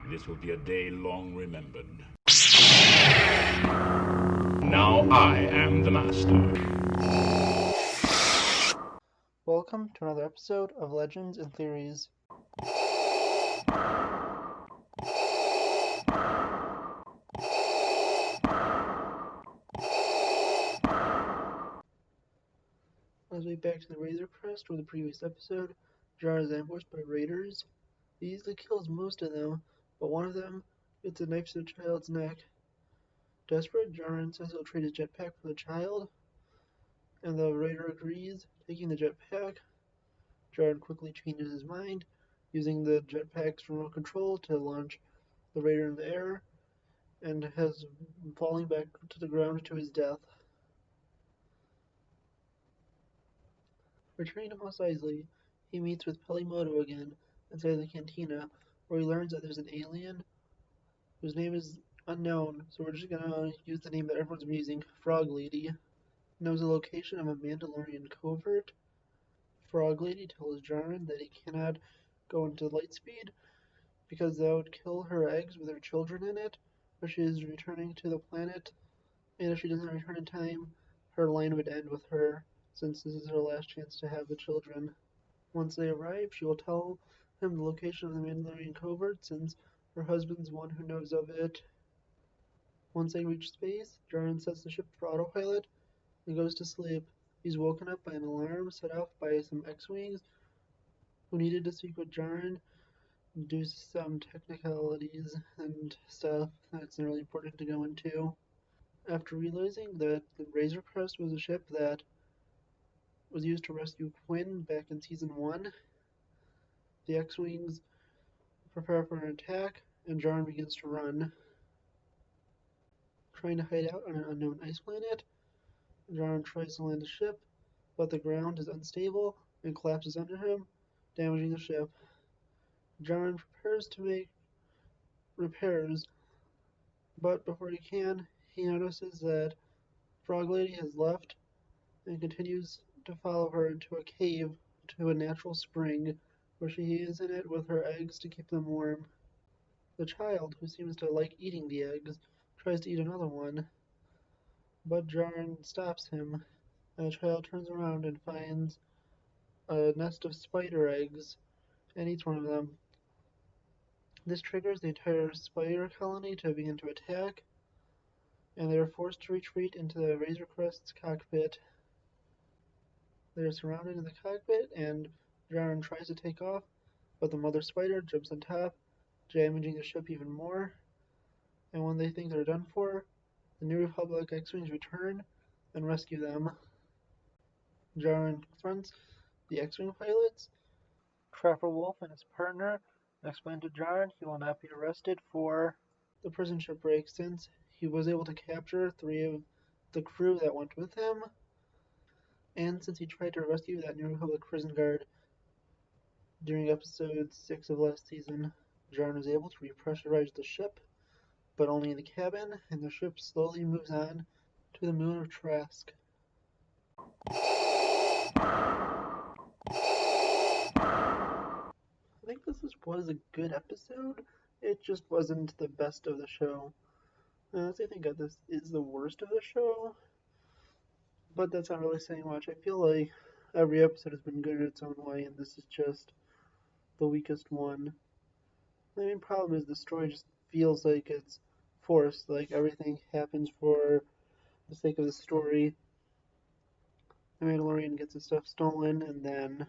This will be a day long remembered. Now I am the master. Welcome to another episode of Legends and Theories. Let's get back to the Razor Crest with the previous episode. Jar is ambushed by raiders. He easily kills most of them, but one of them gets a knife to the child's neck. Desperate, Jaren says he'll trade his jetpack for the child, and the raider agrees, taking the jetpack. Jaren quickly changes his mind, using the jetpack's remote control to launch the raider in the air, and has falling back to the ground to his death. Returning to Mos Eisley, he meets with Pelimoto again inside the cantina, where he learns that there's an alien whose name is unknown, so we're just gonna use the name that everyone's been using, Frog Lady. Knows the location of a Mandalorian covert. Frog Lady tells Jaren that he cannot go into Lightspeed because that would kill her eggs with her children in it, but she is returning to the planet, and if she doesn't return in time, her line would end with her, since this is her last chance to have the children. Once they arrive, she will tell him the location of the Mandalorian covert, since her husband's the one who knows of it. Once they reach space, Jaren sets the ship for autopilot and goes to sleep. He's woken up by an alarm set off by some X-Wings who needed to speak with Jaren due to some technicalities and stuff that's not really important to go into. After realizing that the Razor Crest was a ship that was used to rescue Quinn back in Season 1, the X-Wings prepare for an attack, and Jaren begins to run. Trying to hide out on an unknown ice planet, Jaren tries to land the ship, but the ground is unstable and collapses under him, damaging the ship. Jaren prepares to make repairs, but before he can, he notices that Frog Lady has left and continues to follow her into a cave to a natural spring, where she is in it with her eggs to keep them warm. The child, who seems to like eating the eggs, tries to eat another one, but Jaren stops him, and the child turns around and finds a nest of spider eggs and eats one of them. This triggers the entire spider colony to begin to attack, and they are forced to retreat into the Razor Crest's cockpit. They are surrounded in the cockpit, and Jaren tries to take off, but the mother spider jumps on top, damaging the ship even more. And when they think they're done for, the New Republic X-Wings return and rescue them. Jaren confronts the X-Wing pilots, Trapper Wolf and his partner, and explain to Jaren he will not be arrested for the prison ship break, since he was able to capture 3 of the crew that went with him, and since he tried to rescue that New Republic prison guard during episode 6 of last season. Jaren was able to repressurize the ship, but only in the cabin, and the ship slowly moves on to the moon of Trask. I think this was a good episode. It just wasn't the best of the show. I think that this is the worst of the show, but that's not really saying much. I feel like every episode has been good in its own way, and this is just the weakest one. The main problem is the story just feels like it's forced, like everything happens for the sake of the story. The Mandalorian gets his stuff stolen, and then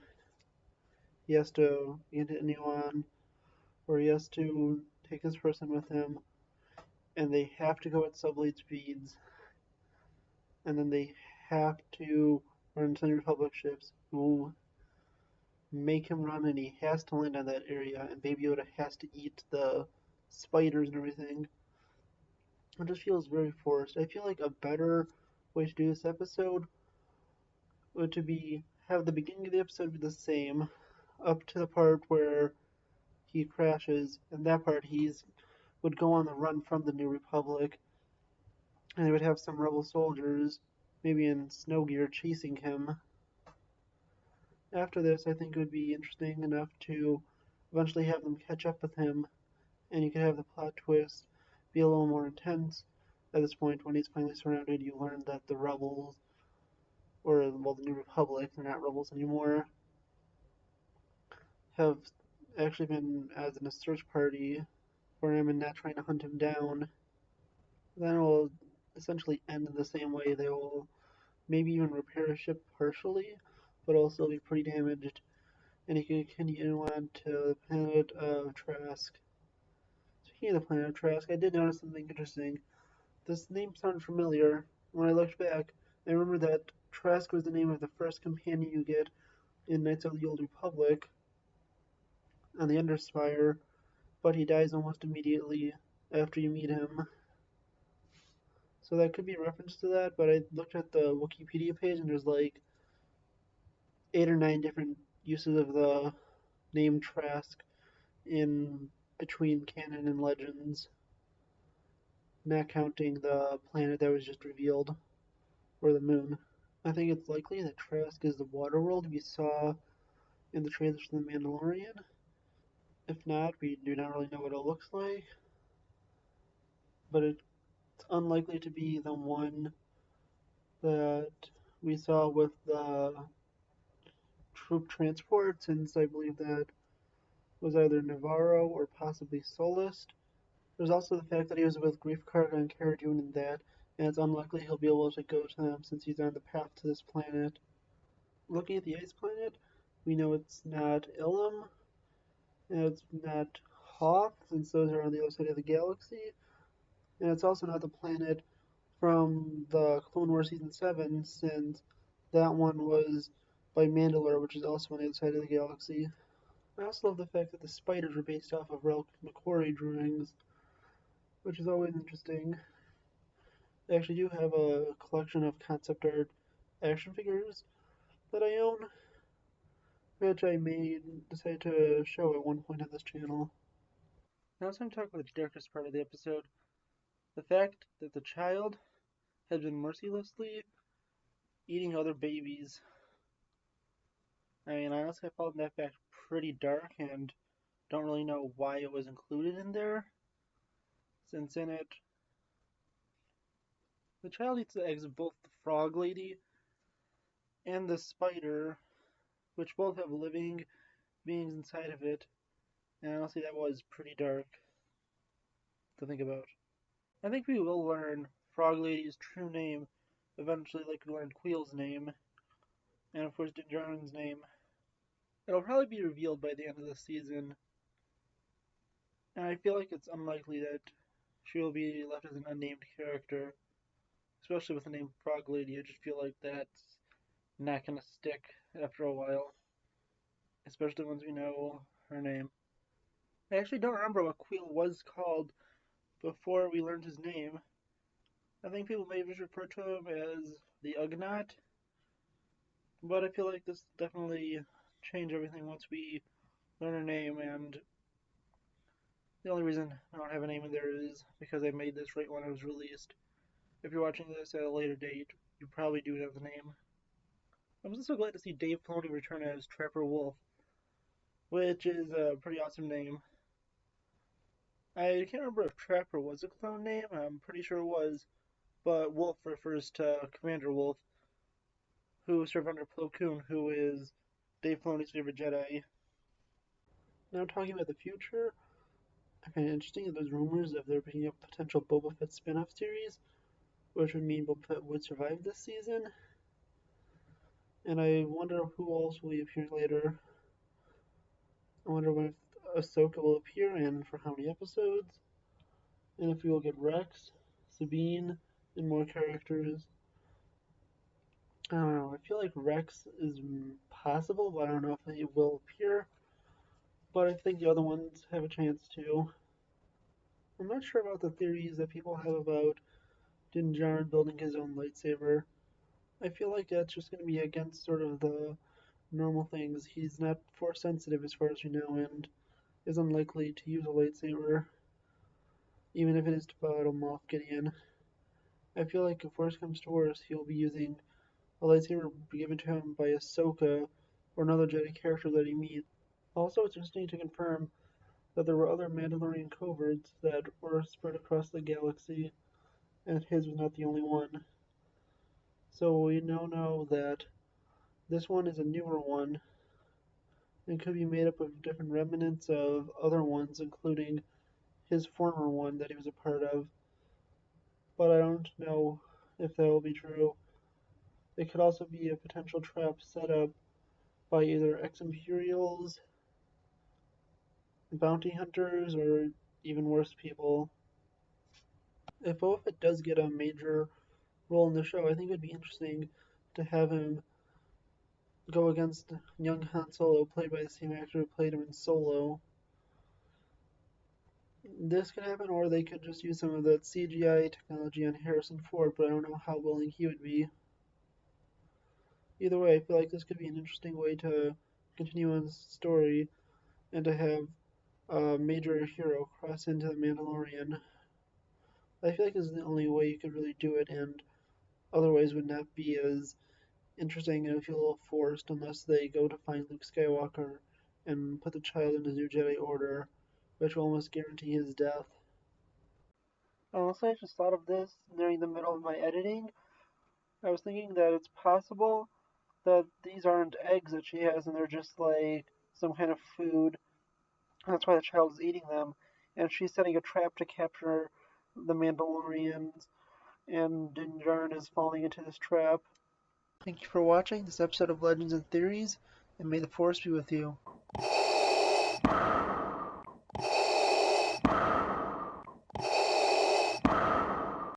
he has to get a new one, or he has to take this person with him, and they have to go at sublight speeds, and then they have to run Sun Republic ships who make him run, and he has to land on that area, and Baby Yoda has to eat the spiders and everything. It just feels very forced. I feel like a better way to do this episode would to be have the beginning of the episode be the same, up to the part where he crashes, and that part he's would go on the run from the New Republic, and they would have some rebel soldiers, maybe in snow gear, chasing him. After this, I think it would be interesting enough to eventually have them catch up with him and you could have the plot twist be a little more intense. At this point, when he's finally surrounded, you learn that the rebels, or well, the New Republic, they're not rebels anymore, have actually been as in a search party for him and not trying to hunt him down. Then it will essentially end in the same way. They will maybe even repair a ship partially, but also be pretty damaged, and he can continue on to the planet of Trask. Speaking of the planet of Trask, I did notice something interesting. This name sounded familiar. When I looked back, I remember that Trask was the name of the first companion you get in Knights of the Old Republic on the Underspire, but he dies almost immediately after you meet him. So that could be a reference to that, but I looked at the Wikipedia page and there's like 8 or 9 different uses of the name Trask in between canon and legends, not counting the planet that was just revealed, or the moon. I think it's likely that Trask is the water world we saw in the trailers for The Mandalorian. If not, we do not really know what it looks like, but it's unlikely to be the one that we saw with the troop transport, since I believe that was either Navarro or possibly Solist. There's also the fact that he was with Grief Karga and Cara Dune in that, and it's unlikely he'll be able to go to them since he's on the path to this planet. Looking at the ice planet, we know it's not Ilum, and it's not Hoth, since those are on the other side of the galaxy, and it's also not the planet from the Clone Wars Season 7, since that one was by Mandalore, which is also on the other side of the galaxy. I also love the fact that the spiders were based off of Ralph McQuarrie drawings, which is always interesting. I actually do have a collection of concept art action figures that I own, which I may decide to show at one point on this channel. Now it's time to talk about the darkest part of the episode, the fact that the child has been mercilessly eating other babies. I mean, honestly, I found that fact pretty dark and don't really know why it was included in there, since in it, the child eats the eggs of both the frog lady and the spider, which both have living beings inside of it, and honestly, that was pretty dark to think about. I think we will learn Frog Lady's true name eventually, like we learned Queel's name, and of course Din Djarin's name. It'll probably be revealed by the end of the season, and I feel like it's unlikely that she will be left as an unnamed character, especially with the name Frog Lady. I just feel like that's not gonna stick after a while, especially once we know her name. I actually don't remember what Queel was called before we learned his name. I think people may have just referred to him as the Ugnaught, but I feel like this definitely changed everything once we learn her name, and the only reason I don't have a name in there is because I made this right when it was released. If you're watching this at a later date, you probably do have the name. I'm also glad to see Dave Filoni return as Trapper Wolf, which is a pretty awesome name. I can't remember if Trapper was a clone name, I'm pretty sure it was, but Wolf refers to Commander Wolf, who served under Plo Koon, who is Dave Filoni's favorite Jedi. Now talking about the future, I find it interesting that there's rumors of there being a potential Boba Fett spin-off series, which would mean Boba Fett would survive this season. And I wonder who else will appear later. I wonder when Ahsoka will appear and for how many episodes. And if we will get Rex, Sabine, and more characters. I don't know. I feel like Rex is possible, but I don't know if he will appear. But I think the other ones have a chance too. I'm not sure about the theories that people have about Din Djarin building his own lightsaber. I feel like that's just going to be against sort of the normal things. He's not force sensitive as far as we know, and is unlikely to use a lightsaber, even if it is to battle Moff Gideon. I feel like if worse comes to worse, he'll be using a lightsaber given to him by Ahsoka or another Jedi character that he meets. Also, it's interesting to confirm that there were other Mandalorian coverts that were spread across the galaxy, and his was not the only one. So we now know that this one is a newer one and could be made up of different remnants of other ones, including his former one that he was a part of. But I don't know if that will be true. It could also be a potential trap set up by either ex-Imperials, bounty hunters, or even worse people. If Boba Fett does get a major role in the show, I think it would be interesting to have him go against young Han Solo, played by the same actor who played him in Solo. This could happen, or they could just use some of that CGI technology on Harrison Ford, but I don't know how willing he would be. Either way, I feel like this could be an interesting way to continue on the story and to have a major hero cross into the Mandalorian. I feel like this is the only way you could really do it, and other ways would not be as interesting and feel a little forced unless they go to find Luke Skywalker and put the child in his new Jedi Order, which will almost guarantee his death. Honestly, I just thought of this during the middle of my editing. I was thinking that it's possible that these aren't eggs that she has and they're just like some kind of food. That's why the child is eating them. And she's setting a trap to capture the Mandalorians, and Din Djarin is falling into this trap. Thank you for watching this episode of Legends and Theories, and may the Force be with you.